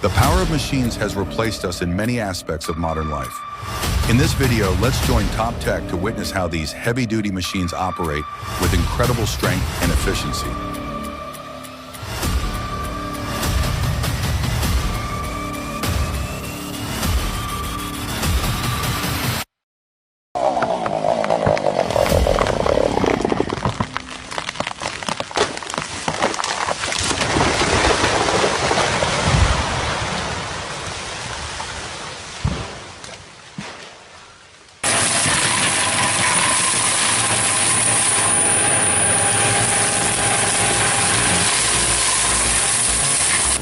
The power of machines has replaced us in many aspects of modern life. In this video, let's join Top Tech to witness how these heavy-duty machines operate with incredible strength and efficiency.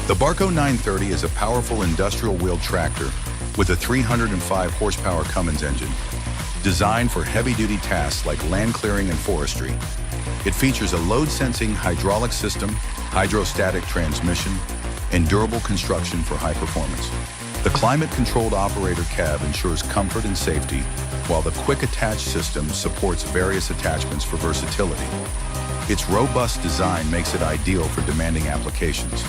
The Barco 930 is a powerful industrial wheeled tractor with a 305 horsepower Cummins engine, designed for heavy-duty tasks like land clearing and forestry. It features a load-sensing hydraulic system, hydrostatic transmission, and durable construction for high performance. The climate-controlled operator cab ensures comfort and safety, while the quick attach system supports various attachments for versatility. Its robust design makes it ideal for demanding applications.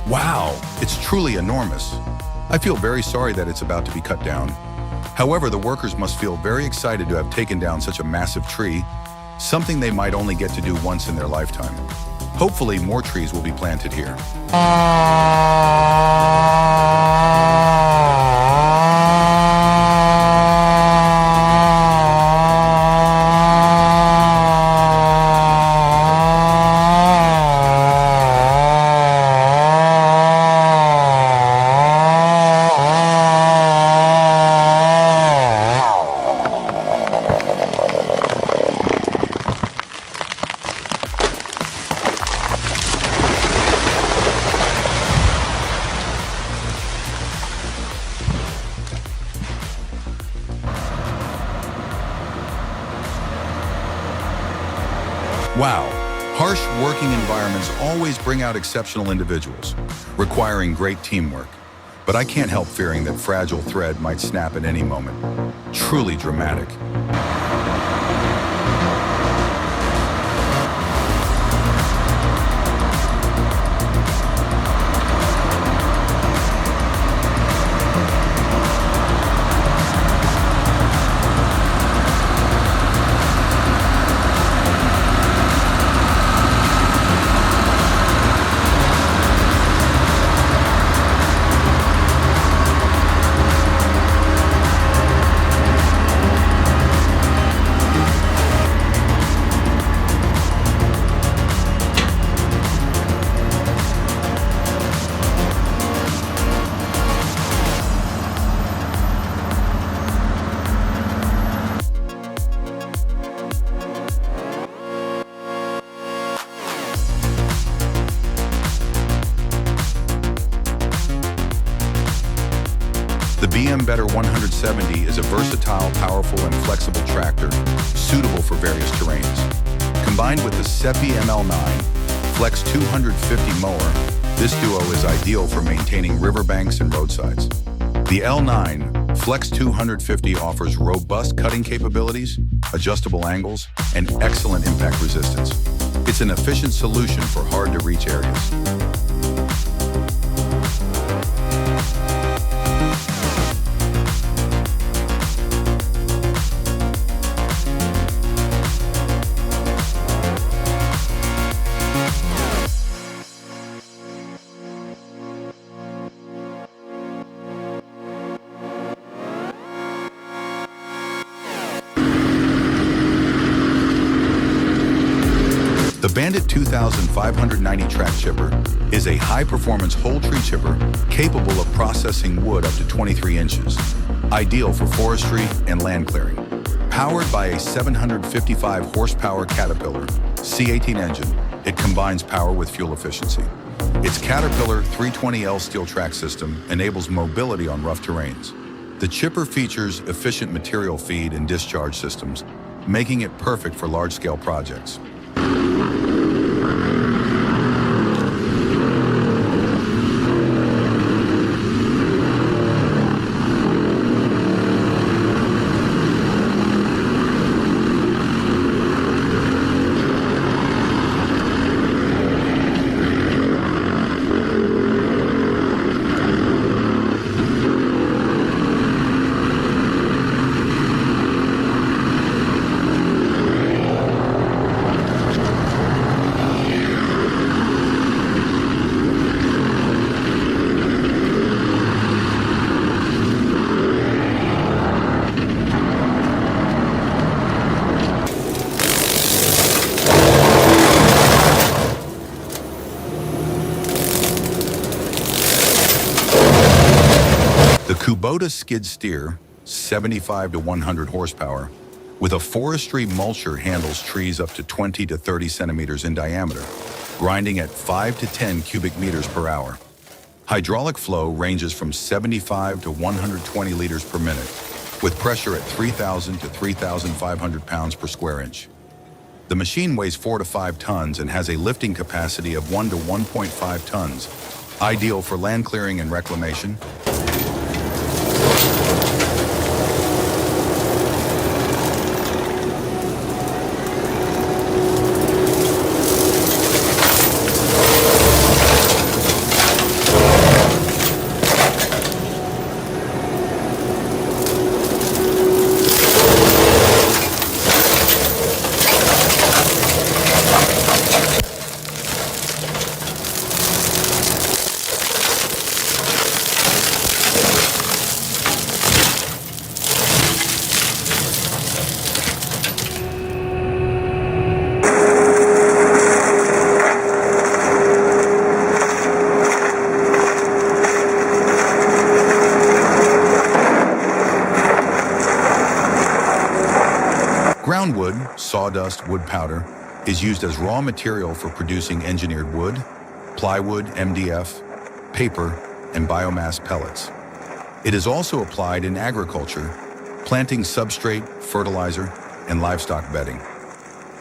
Wow, it's truly enormous. I feel very sorry that it's about to be cut down. However, the workers must feel very excited to have taken down such a massive tree, something they might only get to do once in their lifetime. Hopefully, more trees will be planted here. Wow, harsh working environments always bring out exceptional individuals, requiring great teamwork. But I can't help fearing that fragile thread might snap at any moment. Truly dramatic. The Better 170 is a versatile, powerful, and flexible tractor suitable for various terrains. Combined with the Seppi ML9 Flex 250 mower, this duo is ideal for maintaining riverbanks and roadsides. The L9 Flex 250 offers robust cutting capabilities, adjustable angles, and excellent impact resistance. It's an efficient solution for hard-to-reach areas. The Bandit 2590 track chipper is a high-performance whole tree chipper capable of processing wood up to 23 inches, ideal for forestry and land clearing. Powered by a 755 horsepower Caterpillar C18 engine, it combines power with fuel efficiency. Its Caterpillar 320L steel track system enables mobility on rough terrains. The chipper features efficient material feed and discharge systems, making it perfect for large-scale projects. The Kubota skid steer, 75 to 100 horsepower, with a forestry mulcher handles trees up to 20 to 30 centimeters in diameter, grinding at 5 to 10 cubic meters per hour. Hydraulic flow ranges from 75 to 120 liters per minute, with pressure at 3,000 to 3,500 pounds per square inch. The machine weighs 4 to 5 tons and has a lifting capacity of 1 to 1.5 tons, ideal for land clearing and reclamation. Ground wood, sawdust, wood powder, is used as raw material for producing engineered wood, plywood, MDF, paper, and biomass pellets. It is also applied in agriculture, planting substrate, fertilizer, and livestock bedding.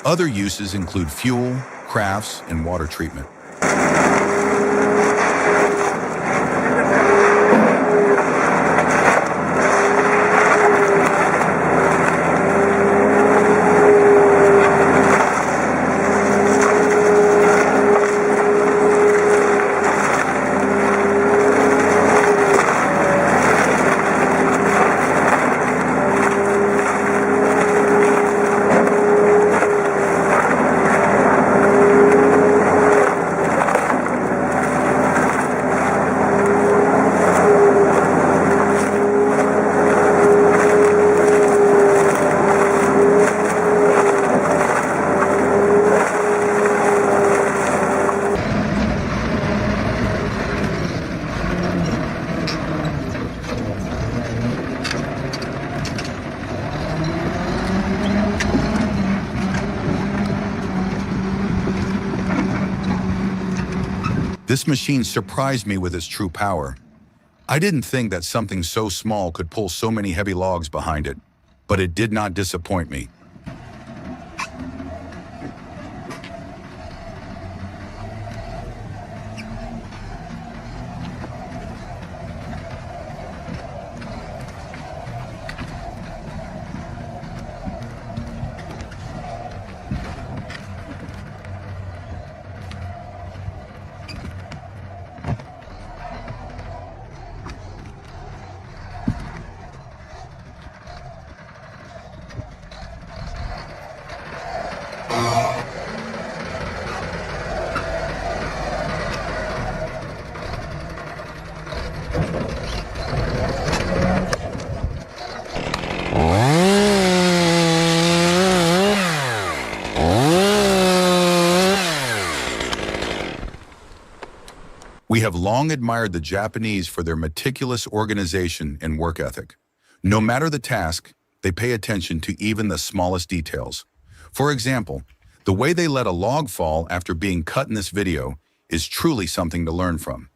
Other uses include fuel, crafts, and water treatment. This machine surprised me with its true power. I didn't think that something so small could pull so many heavy logs behind it, but it did not disappoint me. We have long admired the Japanese for their meticulous organization and work ethic. No matter the task, They pay attention to even the smallest details. For example, the way they let a log fall after being cut in this video is truly something to learn from.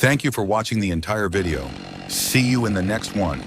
Thank you for watching the entire video. See you in the next one.